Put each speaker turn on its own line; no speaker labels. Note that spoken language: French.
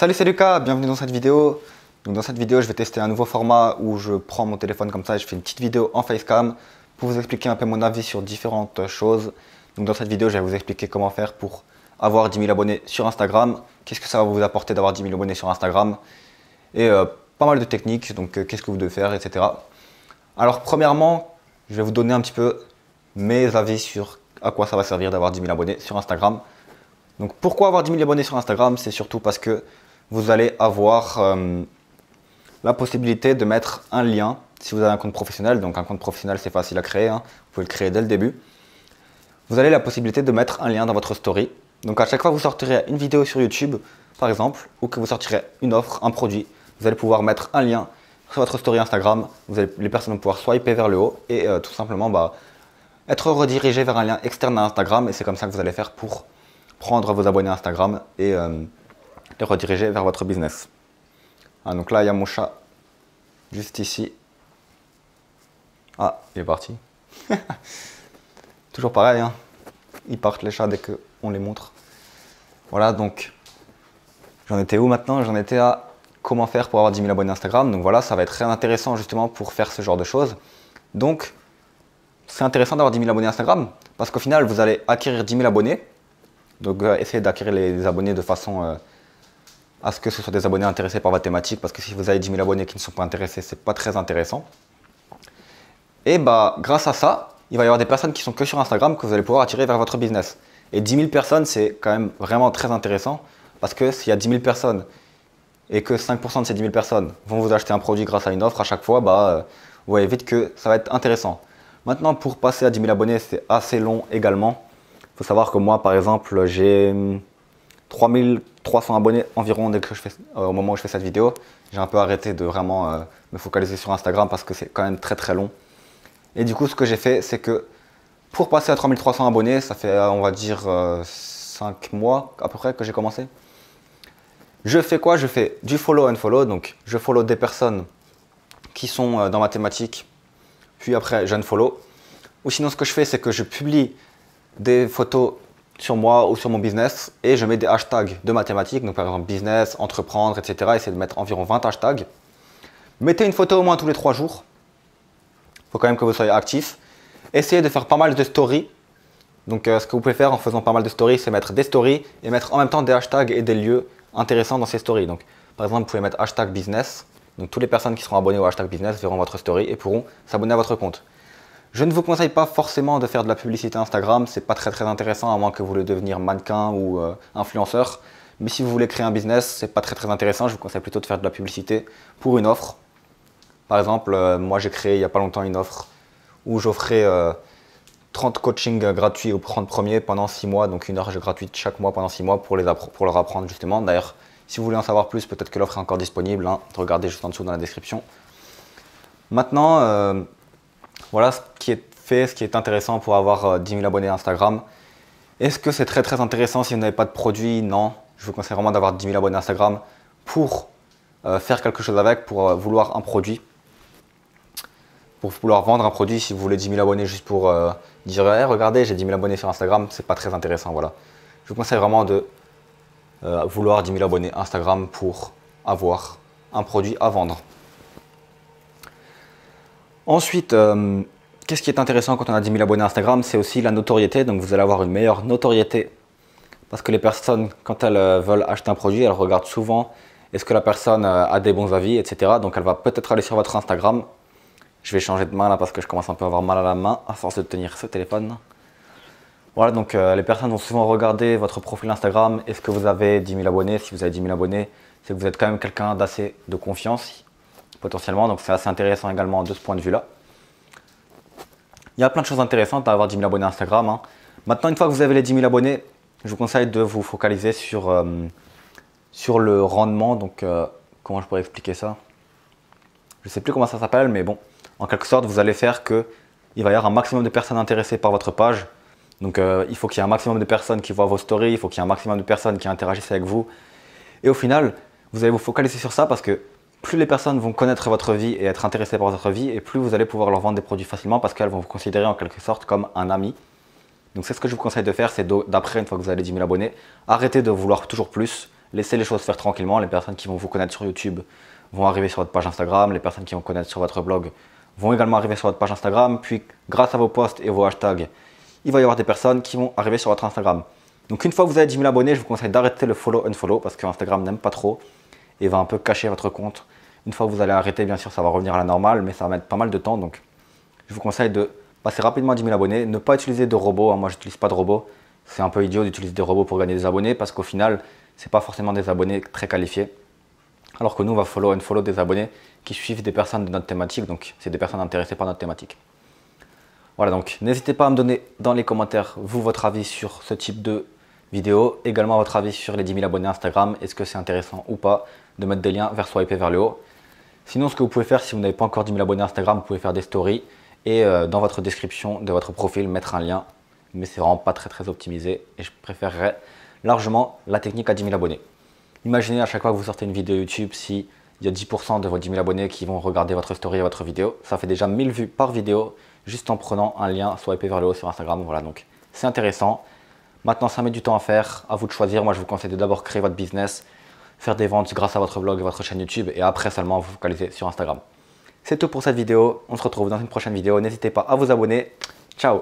Salut, c'est Lucas, bienvenue dans cette vidéo. Donc dans cette vidéo, je vais tester un nouveau format où je prends mon téléphone comme ça et je fais une petite vidéo en facecam pour vous expliquer un peu mon avis sur différentes choses. Donc dans cette vidéo, je vais vous expliquer comment faire pour avoir 10 000 abonnés sur Instagram, qu'est-ce que ça va vous apporter d'avoir 10 000 abonnés sur Instagram et pas mal de techniques, donc qu'est-ce que vous devez faire, etc. Alors premièrement, je vais vous donner un petit peu mes avis sur à quoi ça va servir d'avoir 10 000 abonnés sur Instagram. Donc pourquoi avoir 10 000 abonnés sur Instagram? C'est surtout parce que vous allez avoir la possibilité de mettre un lien si vous avez un compte professionnel. Donc un compte professionnel, c'est facile à créer, hein. Vous pouvez le créer dès le début. Vous avez la possibilité de mettre un lien dans votre story. Donc à chaque fois que vous sortirez une vidéo sur YouTube, par exemple, ou que vous sortirez une offre, un produit, vous allez pouvoir mettre un lien sur votre story Instagram. Les personnes vont pouvoir swiper vers le haut et tout simplement être redirigé vers un lien externe à Instagram. Et c'est comme ça que vous allez faire pour prendre vos abonnés Instagram et les rediriger vers votre business. Ah, donc là, il y a mon chat juste ici. Ah, il est parti. Toujours pareil, hein. Ils partent les chats dès qu'on les montre. Voilà, donc j'en étais où maintenant? J'en étais à comment faire pour avoir 10 000 abonnés Instagram. Donc voilà, ça va être très intéressant justement pour faire ce genre de choses. Donc, c'est intéressant d'avoir 10 000 abonnés Instagram parce qu'au final, vous allez acquérir 10 000 abonnés. Donc essayez d'acquérir les abonnés de façon à ce que ce soit des abonnés intéressés par votre thématique, parce que si vous avez 10 000 abonnés qui ne sont pas intéressés, c'est pas très intéressant. Et grâce à ça, il va y avoir des personnes qui sont que sur Instagram que vous allez pouvoir attirer vers votre business. Et 10 000 personnes, c'est quand même vraiment très intéressant, parce que s'il y a 10 000 personnes et que 5% de ces 10 000 personnes vont vous acheter un produit grâce à une offre à chaque fois, vous voyez vite que ça va être intéressant. Maintenant, pour passer à 10 000 abonnés, c'est assez long également. Il faut savoir que moi, par exemple, j'ai 3300 abonnés environ au moment où je fais cette vidéo. J'ai un peu arrêté de vraiment me focaliser sur Instagram parce que c'est quand même très très long. Et du coup, ce que j'ai fait, c'est que pour passer à 3300 abonnés, ça fait, on va dire, 5 mois à peu près que j'ai commencé. Je fais quoi? Je fais du follow and follow. Donc, je follow des personnes qui sont dans ma thématique, puis après, je unfollow. Ou sinon, ce que je fais, c'est que je publie des photos sur moi ou sur mon business et je mets des hashtags de mathématiques, donc par exemple business, entreprendre, etc. Essayez de mettre environ 20 hashtags. Mettez une photo au moins tous les 3 jours. Il faut quand même que vous soyez actif. Essayez de faire pas mal de stories. Donc ce que vous pouvez faire en faisant pas mal de stories, c'est mettre des stories et mettre en même temps des hashtags et des lieux intéressants dans ces stories. Donc par exemple, vous pouvez mettre hashtag business. Donc toutes les personnes qui seront abonnées au hashtag business verront votre story et pourront s'abonner à votre compte. Je ne vous conseille pas forcément de faire de la publicité Instagram, c'est pas très intéressant à moins que vous voulez devenir mannequin ou influenceur. Mais si vous voulez créer un business, c'est pas très intéressant, je vous conseille plutôt de faire de la publicité pour une offre. Par exemple, moi j'ai créé il n'y a pas longtemps une offre où j'offrais 30 coachings gratuits aux 30 premiers pendant 6 mois, donc 1 heure gratuite chaque mois pendant 6 mois pour leur apprendre justement. D'ailleurs, si vous voulez en savoir plus, peut-être que l'offre est encore disponible, hein. Regardez juste en dessous dans la description. Maintenant, voilà ce qui est fait, ce qui est intéressant pour avoir 10 000 abonnés Instagram. Est-ce que c'est très intéressant si vous n'avez pas de produit? Non. Je vous conseille vraiment d'avoir 10 000 abonnés Instagram pour faire quelque chose avec, pour vouloir un produit. Pour vouloir vendre un produit, si vous voulez 10 000 abonnés juste pour dire hey, regardez, j'ai 10 000 abonnés sur Instagram, c'est pas très intéressant. Voilà. Je vous conseille vraiment de vouloir 10 000 abonnés Instagram pour avoir un produit à vendre. Ensuite, qu'est-ce qui est intéressant quand on a 10 000 abonnés Instagram? C'est aussi la notoriété. Donc vous allez avoir une meilleure notoriété parce que les personnes, quand elles veulent acheter un produit, elles regardent souvent est-ce que la personne a des bons avis, etc. Donc elle va peut-être aller sur votre Instagram. Je vais changer de main là parce que je commence un peu à avoir mal à la main à force de tenir ce téléphone. Voilà, donc les personnes vont souvent regarder votre profil Instagram. Est-ce que vous avez 10 000 abonnés? Si vous avez 10 000 abonnés, c'est que vous êtes quand même quelqu'un d'assez de confiance potentiellement, donc c'est assez intéressant également de ce point de vue-là. Il y a plein de choses intéressantes à avoir 10 000 abonnés Instagram, hein. Maintenant, une fois que vous avez les 10 000 abonnés, je vous conseille de vous focaliser sur le rendement. Donc, comment je pourrais expliquer ça? Je ne sais plus comment ça s'appelle, mais bon, en quelque sorte, vous allez faire qu'il va y avoir un maximum de personnes intéressées par votre page. Donc, il faut qu'il y ait un maximum de personnes qui voient vos stories, il faut qu'il y ait un maximum de personnes qui interagissent avec vous. Et au final, vous allez vous focaliser sur ça parce que plus les personnes vont connaître votre vie et être intéressées par votre vie, et plus vous allez pouvoir leur vendre des produits facilement parce qu'elles vont vous considérer en quelque sorte comme un ami. Donc c'est ce que je vous conseille de faire, c'est d'après, une fois que vous avez 10 000 abonnés, arrêtez de vouloir toujours plus laissez les choses faire tranquillement. Les personnes qui vont vous connaître sur YouTube vont arriver sur votre page Instagram. Les personnes qui vont connaître sur votre blog vont également arriver sur votre page Instagram. Puis, grâce à vos posts et vos hashtags, il va y avoir des personnes qui vont arriver sur votre Instagram. Donc, une fois que vous avez 10 000 abonnés, je vous conseille d'arrêter le follow-unfollow parce que Instagram n'aime pas trop et va un peu cacher votre compte. Une fois que vous allez arrêter, bien sûr, ça va revenir à la normale, mais ça va mettre pas mal de temps. Donc, je vous conseille de passer rapidement à 10 000 abonnés. Ne pas utiliser de robots. Moi, je n'utilise pas de robots. C'est un peu idiot d'utiliser des robots pour gagner des abonnés parce qu'au final, ce n'est pas forcément des abonnés très qualifiés. Alors que nous, on va follow des abonnés qui suivent des personnes de notre thématique. Donc, c'est des personnes intéressées par notre thématique. Voilà, donc n'hésitez pas à me donner dans les commentaires, vous, votre avis sur ce type de vidéo. Également, votre avis sur les 10 000 abonnés Instagram. Est-ce que c'est intéressant ou pas de mettre des liens vers swiper vers le haut. Sinon, ce que vous pouvez faire, si vous n'avez pas encore 10 000 abonnés Instagram, vous pouvez faire des stories et dans votre description de votre profil, mettre un lien. Mais c'est vraiment pas très optimisé et je préférerais largement la technique à 10 000 abonnés. Imaginez à chaque fois que vous sortez une vidéo YouTube, s'il y a 10% de vos 10 000 abonnés qui vont regarder votre story et votre vidéo, ça fait déjà 1000 vues par vidéo juste en prenant un lien swiper vers le haut sur Instagram. Voilà, donc c'est intéressant. Maintenant, ça met du temps à faire, à vous de choisir. Moi, je vous conseille de d'abord créer votre business, faire des ventes grâce à votre blog et votre chaîne YouTube et après seulement vous focaliser sur Instagram. C'est tout pour cette vidéo. On se retrouve dans une prochaine vidéo. N'hésitez pas à vous abonner. Ciao!